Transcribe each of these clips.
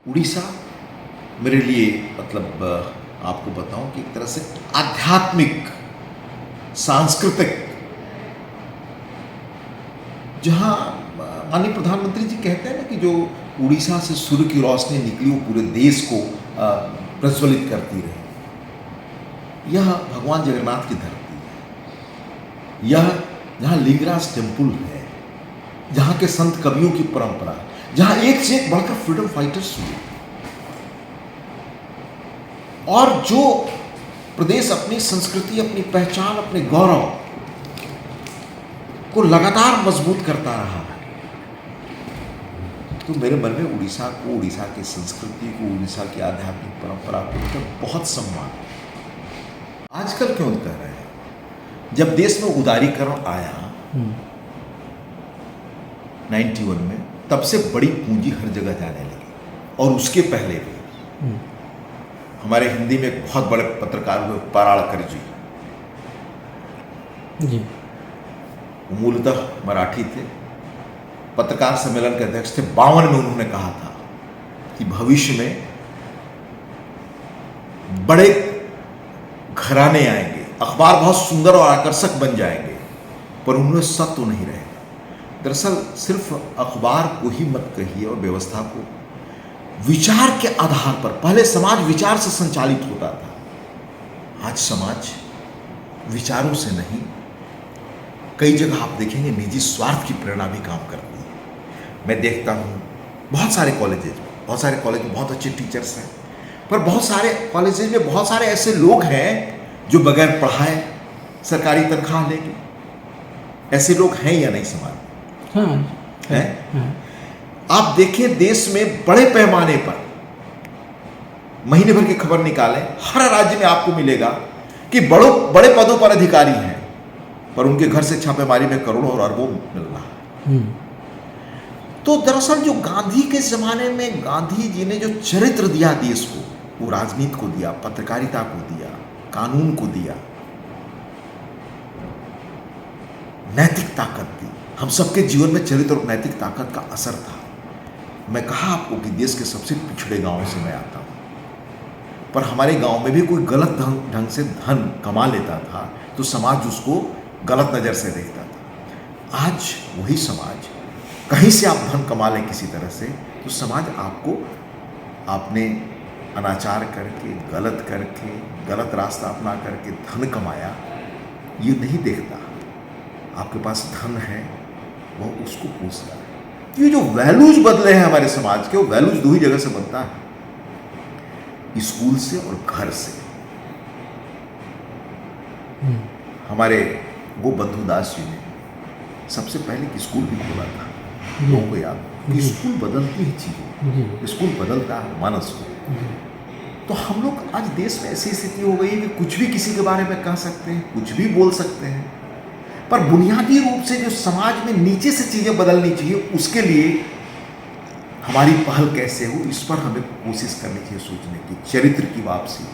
उड़ीसा मेरे लिए मतलब आपको बताऊं कि एक तरह से आध्यात्मिक सांस्कृतिक, जहां माननीय प्रधानमंत्री जी कहते हैं ना कि जो उड़ीसा से सूर्य की रोशनी निकली वो पूरे देश को प्रज्वलित करती रही। यह भगवान जगन्नाथ की धरती है। यह जहाँ लिंगराज टेम्पल है, जहाँ के संत कवियों की परंपरा, जहाँ एक से एक बढ़कर फ्रीडम फाइटर्स हुए, और जो प्रदेश अपनी संस्कृति, अपनी पहचान, अपने गौरव को लगातार मजबूत करता रहा है, तो मेरे मन में उड़ीसा को, उड़ीसा की संस्कृति को, उड़ीसा की आध्यात्मिक परंपरा को लेकर बहुत सम्मान है। आजकल क्यों कह रहे हैं, जब देश में उदारीकरण आया 91 में, तब से बड़ी पूंजी हर जगह जाने लगी। और उसके पहले भी हमारे हिंदी में एक बहुत बड़े पत्रकार हुए पराड़कर जी, वो मूलतः मराठी थे, पत्रकार सम्मेलन के अध्यक्ष थे। 52 में उन्होंने कहा था कि भविष्य में बड़े घराने आएंगे, अखबार बहुत सुंदर और आकर्षक बन जाएंगे, पर उनमें सत्व नहीं रहेगा। दरअसल सिर्फ अखबार को ही मत कहिए और व्यवस्था को, विचार के आधार पर, पहले समाज विचार से संचालित होता था, आज समाज विचारों से नहीं, कई जगह आप देखेंगे निजी स्वार्थ की प्रेरणा भी काम करती है। मैं देखता हूँ बहुत सारे कॉलेज में बहुत अच्छे टीचर्स हैं, पर बहुत सारे कॉलेजेस में बहुत सारे ऐसे लोग हैं जो बगैर पढ़ाए सरकारी तनख्वाह लेंगे। ऐसे लोग हैं या नहीं समाज में? हैं? आप देखिए देश में बड़े पैमाने पर महीने भर की खबर निकालें, हर राज्य में आपको मिलेगा कि बड़े पदों पर अधिकारी हैं, पर उनके घर से छापेमारी में करोड़ों और अरबों मिल रहा है। तो दरअसल जो गांधी के जमाने में गांधी जी ने जो चरित्र दिया देश को, वो राजनीति को दिया, पत्रकारिता को दिया, कानून को दिया, नैतिक ताकत दी। हम सबके जीवन में चरित्र और नैतिक ताकत का असर था। मैं कहा आपको कि देश के सबसे पिछड़े गांवों से मैं आता हूं, पर हमारे गांव में भी कोई गलत ढंग से धन कमा लेता था तो समाज उसको गलत नजर से देखता था। आज वही समाज, कहीं से आप धन कमा लें किसी तरह से, तो समाज आपको आपने अनाचार करके, गलत रास्ता अपना करके धन कमाया, ये नहीं देखता। आपके पास धन है, वो उसको पूछता है। ये जो वैल्यूज बदले हैं हमारे समाज के, वो वैल्यूज दो ही जगह से बनता है, स्कूल से और घर से। हमारे गोबंधु दास जी ने सबसे पहले स्कूल भी खोला था, लोगों को याद कि स्कूल बदलती है चीजें, स्कूल बदलता है मानस को। तो हम लोग आज देश में ऐसी स्थिति हो गई है कि कुछ भी किसी के बारे में कह सकते हैं, कुछ भी बोल सकते हैं, पर बुनियादी रूप से जो समाज में नीचे से चीजें बदलनी चाहिए, उसके लिए हमारी पहल कैसे हो, इस पर हमें कोशिश करनी चाहिए सोचने की। चरित्र की वापसी,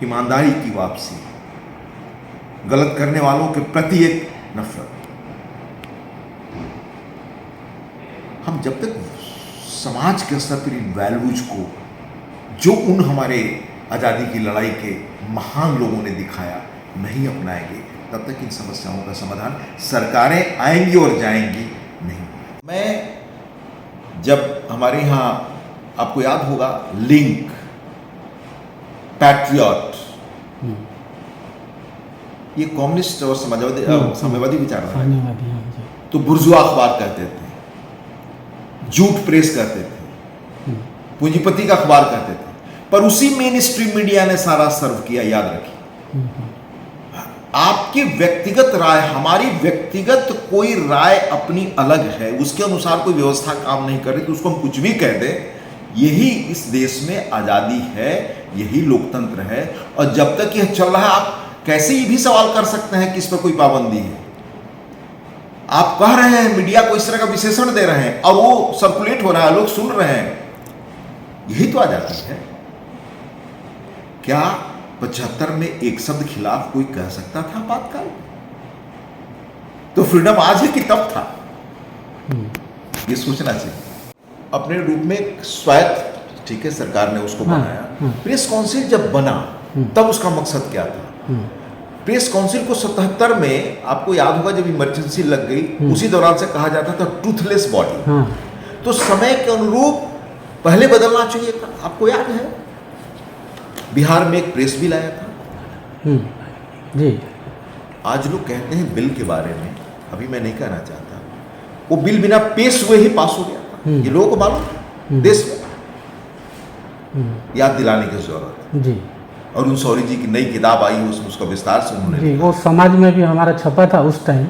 ईमानदारी की वापसी, गलत करने वालों के प्रति एक नफरत। हम जब तक समाज के स्तर पर इन वैल्यूज को, जो उन हमारे आज़ादी की लड़ाई के महान लोगों ने दिखाया, नहीं अपनाएंगे, तब तक इन समस्याओं का समाधान सरकारें आएंगी और जाएंगी नहीं। मैं जब हमारे यहाँ, आपको याद होगा, लिंक, पैट्रियट, ये कम्युनिस्ट और साम्यवादी विचारधारा, तो बुर्जुआ अखबार कहते थे, झूठ प्रेस कहते थे, पूंजीपति का अखबार कहते थे, पर उसी मेन स्ट्रीम मीडिया ने सारा सर्व किया। याद रखिए, आपकी व्यक्तिगत राय, हमारी व्यक्तिगत कोई राय अपनी अलग है, उसके अनुसार कोई व्यवस्था काम नहीं कर रही, तो उसको हम कुछ भी कह दें। यही इस देश में आजादी है, यही लोकतंत्र है। और जब तक यह चल रहा है, आप कैसे ये भी सवाल कर सकते हैं कि इस पर कोई पाबंदी है। आप कह रहे हैं, मीडिया को इस तरह का विशेषण दे रहे हैं और वो सर्कुलेट हो रहा है, लोग सुन रहे हैं, यही तो आजादी है। क्या 75 में एक शब्द खिलाफ कोई कह सकता था आपातकाल? तो फ्रीडम आज है कि तब था, ये सोचना चाहिए। अपने रूप में स्वायत्त ठीक है, सरकार ने उसको हाँ, बनाया। प्रेस काउंसिल जब बना तब उसका मकसद क्या था? प्रेस काउंसिल को 77 में, आपको याद होगा जब इमरजेंसी लग गई, उसी दौरान से कहा जाता था टूथलेस बॉडी। तो समय के अनुरूप पहले बदलना चाहिए था। आपको याद है बिहार में एक प्रेस बिल आया था जी। आज लोग कहते हैं बिल के बारे में, अभी मैं नहीं कहना चाहता, वो बिल बिना पेश हुए ही पास हो गया था। ये लोगों को मालूम है देश में, याद दिलाने की जरूरत जी। अरुण शौरी जी की नई किताब आई है, उसमें उसका विस्तार से उन्होंने जी, वो समाज में भी हमारा छपा था उस टाइम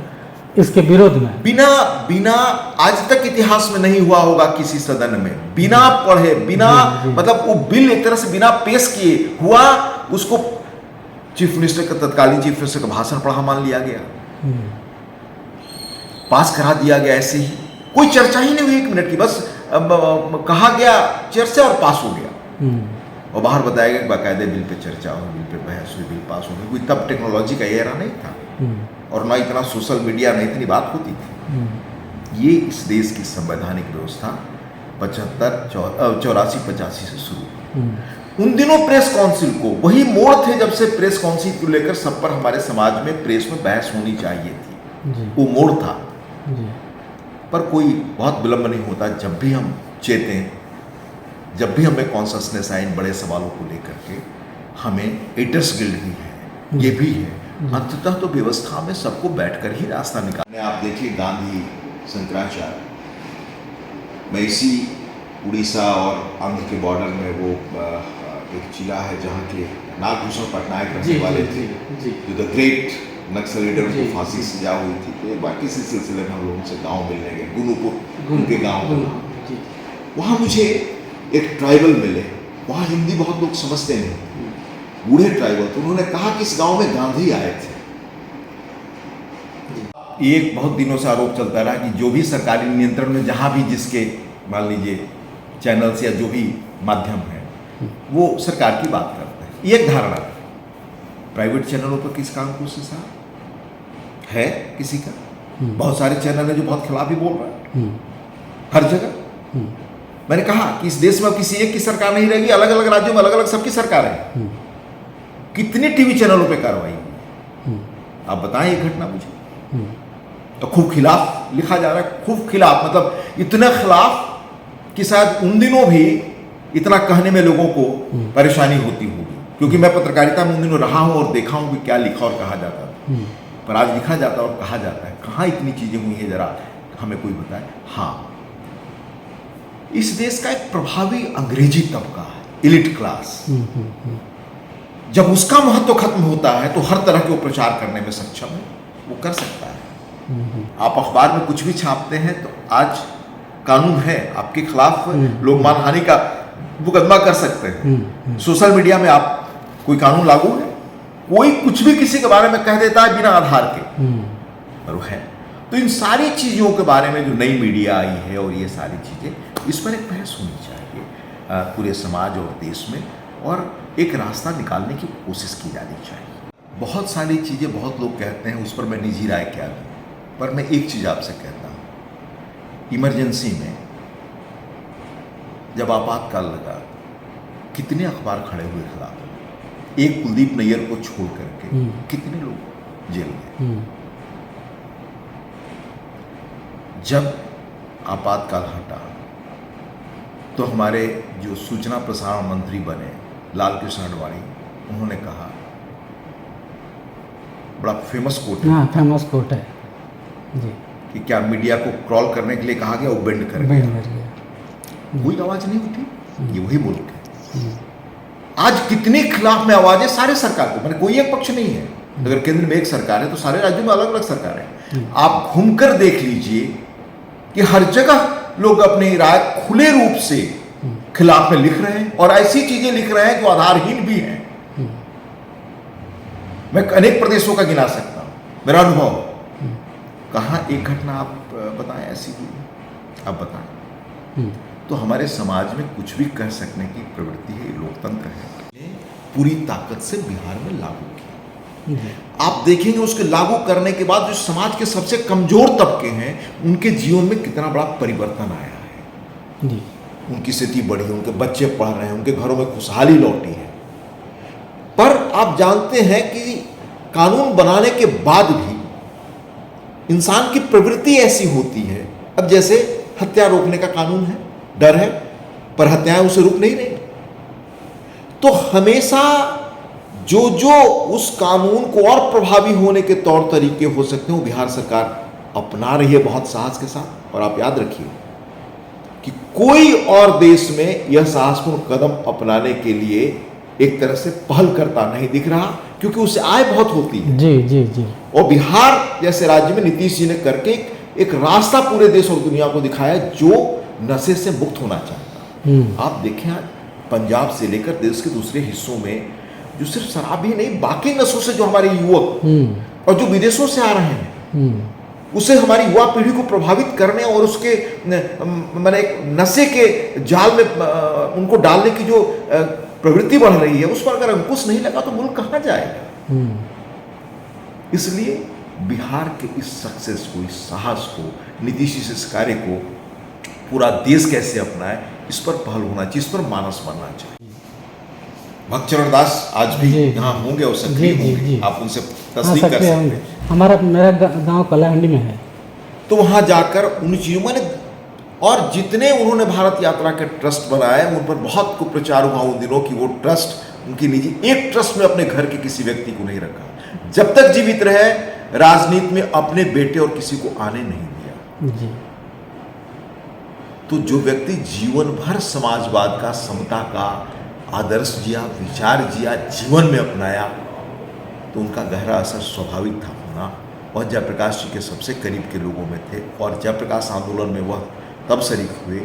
इसके विरोध में। बिना आज तक इतिहास में नहीं हुआ होगा किसी सदन में, बिना पढ़े, बिना मतलब वो बिल एक तरह से बिना पेश किए हुआ, उसको चीफ मिनिस्टर का, तत्कालीन चीफ मिनिस्टर का भाषण पढ़ा मान लिया गया, पास करा दिया गया ऐसे ही, कोई चर्चा ही नहीं हुई 1 मिनट की, बस कहा गया चर्चा और पास हो गया। और बाहर बताया गया कि बाकायदे बिल पे चर्चा हो, बिल पे बहस हुई, बिल पास हो गई। कोई तब टेक्नोलॉजी का एरा नहीं था और ना इतना सोशल मीडिया, नहीं इतनी बात होती थी। ये इस देश की संवैधानिक व्यवस्था 84-85 से शुरू। उन दिनों प्रेस काउंसिल को वही मोड़ थे जब से प्रेस काउंसिल को लेकर सब पर हमारे समाज में प्रेस में बहस होनी चाहिए थी, वो मोड़ था। पर कोई बहुत विलंब नहीं होता, जब भी हम चेतें, जब भी हमें कॉन्शसनेस आए इन बड़े सवालों को लेकर के, हमें एडिटर्स गिल्ड भी है, ये भी है, अंततः तो व्यवस्था में सबको बैठकर ही रास्ता निकालने। आप देखिए गांधी, शंकराचार्य, मैं इसी उड़ीसा और आंध्र के बॉर्डर में वो एक जिला है जहाँ के नागभूषण पटनायक रहने वाले थे, जो द ग्रेट नक्सल लीडर को फांसी सजा हुई थी। तो एक बार किसी सिलसिले में हम लोगों से गाँव मिलने गए, गुनुपुर उनके गाँव, वहाँ मुझे एक ट्राइबल मिले, वहाँ हिंदी बहुत लोग समझते नहीं, बूढ़े ट्राइबल। तो उन्होंने कहा कि इस गांव में गांधी आए थे। ये एक बहुत दिनों से आरोप चलता रहा कि जो भी सरकारी नियंत्रण में जहाँ भी जिसके मान लीजिए चैनल्स या जो भी माध्यम है वो सरकार की बात करते हैं, ये एक धारणा है। प्राइवेट चैनलों पर किस काम को है किसी का? बहुत सारे चैनल है जो बहुत खिलाफ ही बोल रहे हैं हर जगह। मैंने कहा कि इस देश में अब किसी एक की सरकार नहीं रहेगी, अलग अलग राज्यों में अलग अलग सबकी सरकार है। कितने टीवी चैनलों पे कार्रवाई हुई, आप बताएं ये घटना मुझे। तो खूब खिलाफ लिखा जा रहा है, खूब खिलाफ, मतलब इतना खिलाफ कि शायद उन दिनों भी इतना कहने में लोगों को परेशानी होती होगी, क्योंकि मैं पत्रकारिता में उन दिनों रहा हूं और देखा हूं कि क्या लिखा और कहा जाता था। पर आज लिखा जाता और कहा जाता है, कहाँ इतनी चीजें हुई है जरा हमें कोई बताए। हाँ, इस देश का एक प्रभावी अंग्रेजी तबका है, एलिट क्लास, जब उसका महत्व खत्म होता है तो हर तरह के वो प्रचार करने में सक्षम है, वो कर सकता है। आप अखबार में कुछ भी छापते हैं तो आज कानून है, आपके खिलाफ लोग मानहानि का मुकदमा कर सकते हैं। सोशल मीडिया में आप कोई कानून लागू है? कोई कुछ भी किसी के बारे में कह देता है बिना आधार के, पर वो है। तो इन सारी चीजों के बारे में जो नई मीडिया आई है और ये सारी चीजें, इस पर एक बहस होनी चाहिए पूरे समाज और देश में, और एक रास्ता निकालने की कोशिश की जानी चाहिए। बहुत सारी चीज़ें बहुत लोग कहते हैं, उस पर मैं निजी राय क्या दूँ, पर मैं एक चीज़ आपसे कहता हूँ, इमरजेंसी में जब आपातकाल लगा, कितने अखबार खड़े हुए खिलाफ, एक कुलदीप नैयर को छोड़ करके कितने लोग जेल गए। जब आपातकाल हटा तो हमारे जो सूचना प्रसारण मंत्री बने लालकृष्ण आडवाणी, उन्होंने कहा, बड़ा फेमस कोट है, हाँ फेमस कोट है जी, कि क्या मीडिया को क्रॉल करने के लिए कहा गया, वो बेंड कर गया, कोई आवाज नहीं उठी। ये वही मुल्क है। आज कितने खिलाफ में आवाजें, सारे सरकार को, मैंने कोई एक पक्ष नहीं है, अगर केंद्र में एक सरकार है तो सारे राज्यों में अलग अलग सरकार है। आप घूमकर देख लीजिए कि हर जगह लोग अपनी राय खुले रूप से खिलाफ में लिख रहे हैं, और ऐसी चीजें लिख रहे हैं जो आधारहीन भी हैं। मैं अनेक प्रदेशों का गिना सकता हूं, मेरा अनुभव। कहां एक घटना आप बताएं ऐसी हुई, आप बताएं। तो हमारे समाज में कुछ भी कह सकने की प्रवृत्ति है, लोकतंत्र है, पूरी ताकत से बिहार में लागू किया। आप देखेंगे उसके लागू करने के बाद जो समाज के सबसे कमजोर तबके हैं, उनके जीवन में कितना बड़ा परिवर्तन आया है। उनकी स्थिति बढ़ी, उनके बच्चे पढ़ रहे हैं, उनके घरों में खुशहाली लौटी है। पर आप जानते हैं कि कानून बनाने के बाद भी इंसान की प्रवृत्ति ऐसी होती है। अब जैसे हत्या रोकने का कानून है, डर है, पर हत्याएं उसे रुक नहीं रही। तो हमेशा जो उस कानून को और प्रभावी होने के तौर तरीके हो सकते हैं वो बिहार सरकार अपना रही है बहुत साहस के साथ। और आप याद रखिए कि कोई और देश में यह साहसपूर्ण कदम अपनाने के लिए एक तरह से पहल करता नहीं दिख रहा, क्योंकि उससे आय बहुत होती है। जी जी जी। और बिहार जैसे राज्य में नीतीश जी ने करके एक रास्ता पूरे देश और दुनिया को दिखाया जो नशे से मुक्त होना चाहता है। आप देखें आज पंजाब से लेकर देश के दूसरे हिस्सों में जो सिर्फ शराब ही नहीं, बाकी नशों से जो हमारे युवक और जो विदेशों से आ रहे हैं उसे हमारी युवा पीढ़ी को प्रभावित करने और उसके माने नशे के जाल में उनको डालने की जो प्रवृत्ति बढ़ रही है, उस पर अगर अंकुश नहीं लगा तो मुल्क कहाँ जाएगा। इसलिए बिहार के इस सक्सेस को, इस साहस को, नीतीश जी से इस कार्य को पूरा देश कैसे अपनाए, इस पर पहल होना चाहिए, इस पर मानस बनना चाहिए। भक्त चरण दास आज भी यहाँ होंगे और सक्रिय होंगे, आप उनसे तस्दीक कर सकते हैं। मेरा गांव कलाहंडी में है। तो वहाँ जाकर उन चीज़ों में और जितने उन्होंने भारत यात्रा के ट्रस्ट बनाए उन पर बहुत कुप्रचार हुआ उन दिनों की वो ट्रस्ट उनकी निजी, एक ट्रस्ट में अपने घर के किसी व्यक्ति को नहीं रखा। जब तक जीवित रहे राजनीति में अपने बेटे और किसी को आने नहीं दिया। जी। तो जो व्यक्ति जीवन भर समाजवाद का, समता का आदर्श जिया, विचार जिया, जीवन में अपनाया, तो उनका गहरा असर स्वाभाविक था होना। वह जयप्रकाश जी के सबसे करीब के लोगों में थे और जयप्रकाश आंदोलन में वह तब शरीक हुए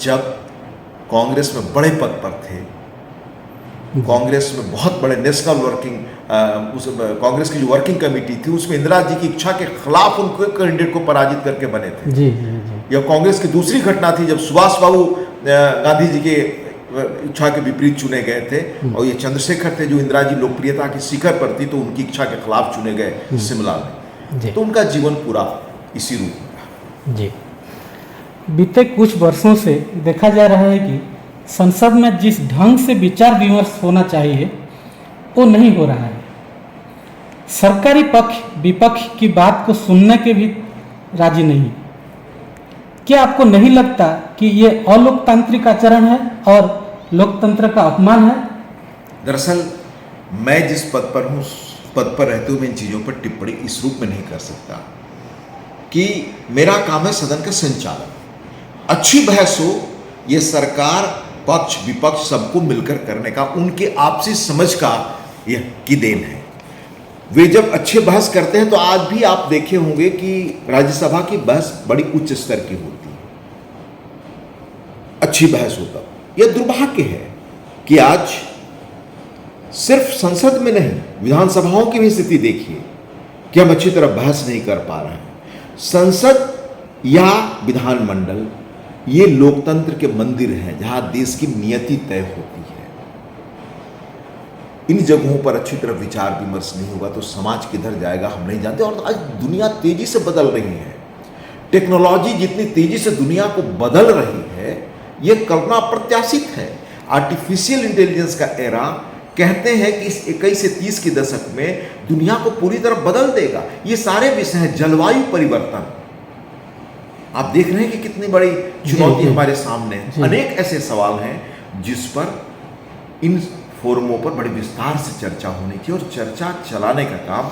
जब कांग्रेस में बड़े पद पर थे। कांग्रेस में बहुत बड़े नेशनल वर्किंग उस कांग्रेस की जो वर्किंग कमेटी थी उसमें इंदिरा जी की इच्छा के खिलाफ उनके कैंडिडेट को पराजित करके बने थे। जी जी जी। यह कांग्रेस की दूसरी घटना थी जब सुभाष बाबू गांधी जी के इच्छा के विपरीत चुने गए थे और ये चंद्रशेखर थे जो इंदिरा जी लोकप्रियता की शिखर पर थी, तो उनकी इच्छा के खिलाफ चुने गए शिमला में। तो उनका जीवन पूरा इसी रूप में रहा। जी। बीते कुछ वर्षों से देखा जा रहा है कि संसद में जिस ढंग से विचार विमर्श होना चाहिए वो नहीं हो रहा है। सरकारी पक्ष विपक्ष की बात को सुनने के भी राजी नहीं। क्या आपको नहीं लगता कि ये अलोकतांत्रिक आचरण है और लोकतंत्र का अपमान है? दरअसल मैं जिस पद पर हूँ, पद पर रहते हुए मैं इन चीज़ों पर टिप्पणी इस रूप में नहीं कर सकता कि मेरा काम है सदन का संचालन। अच्छी बहस हो, ये सरकार पक्ष विपक्ष सबको मिलकर करने का, उनके आपसी समझ का यह की देन है। वे जब अच्छे बहस करते हैं तो आज भी आप देखे होंगे कि राज्यसभा की बहस बड़ी उच्च स्तर की होती है, अच्छी बहस होता। यह दुर्भाग्य है कि आज सिर्फ संसद में नहीं, विधानसभाओं की भी स्थिति देखिए कि हम अच्छी तरह बहस नहीं कर पा रहे हैं। संसद या विधानमंडल ये लोकतंत्र के मंदिर हैं जहां देश की नियति तय होती है। इन जगहों पर अच्छी तरह विचार विमर्श नहीं होगा तो समाज किधर जाएगा हम नहीं जानते। और आज दुनिया तेजी से बदल रही है, टेक्नोलॉजी जितनी तेजी से दुनिया को बदल रही है यह कल्पना अप्रत्याशित है। आर्टिफिशियल इंटेलिजेंस का एरा कहते हैं कि इस 21 से 30 के दशक में दुनिया को पूरी तरह बदल देगा। ये सारे विषय हैं, जलवायु परिवर्तन आप देख रहे हैं कि कितनी बड़ी चुनौती हमारे सामने है। अनेक ऐसे सवाल हैं जिस पर इन फोरमों पर बड़े विस्तार से चर्चा होनी चाहिए और चर्चा चलाने का काम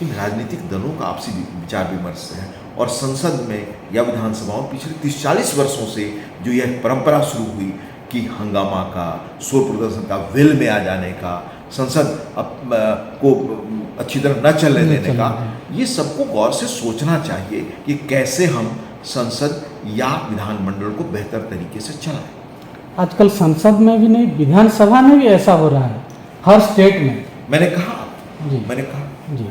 इन राजनीतिक दलों का आपसी विचार विमर्श से है। और संसद में या विधानसभाओं पिछले 30-40 वर्षों से जो यह परंपरा शुरू हुई कि हंगामा का, शोर प्रदर्शन का, वेल में आ जाने का, संसद को अच्छी तरह न चलने देने का, ये सबको गौर से सोचना चाहिए कि कैसे हम संसद या विधानमंडल को बेहतर तरीके से चलाएं। आजकल संसद में भी नहीं, विधानसभा में भी ऐसा हो रहा है हर स्टेट में। मैंने कहा जी। जी।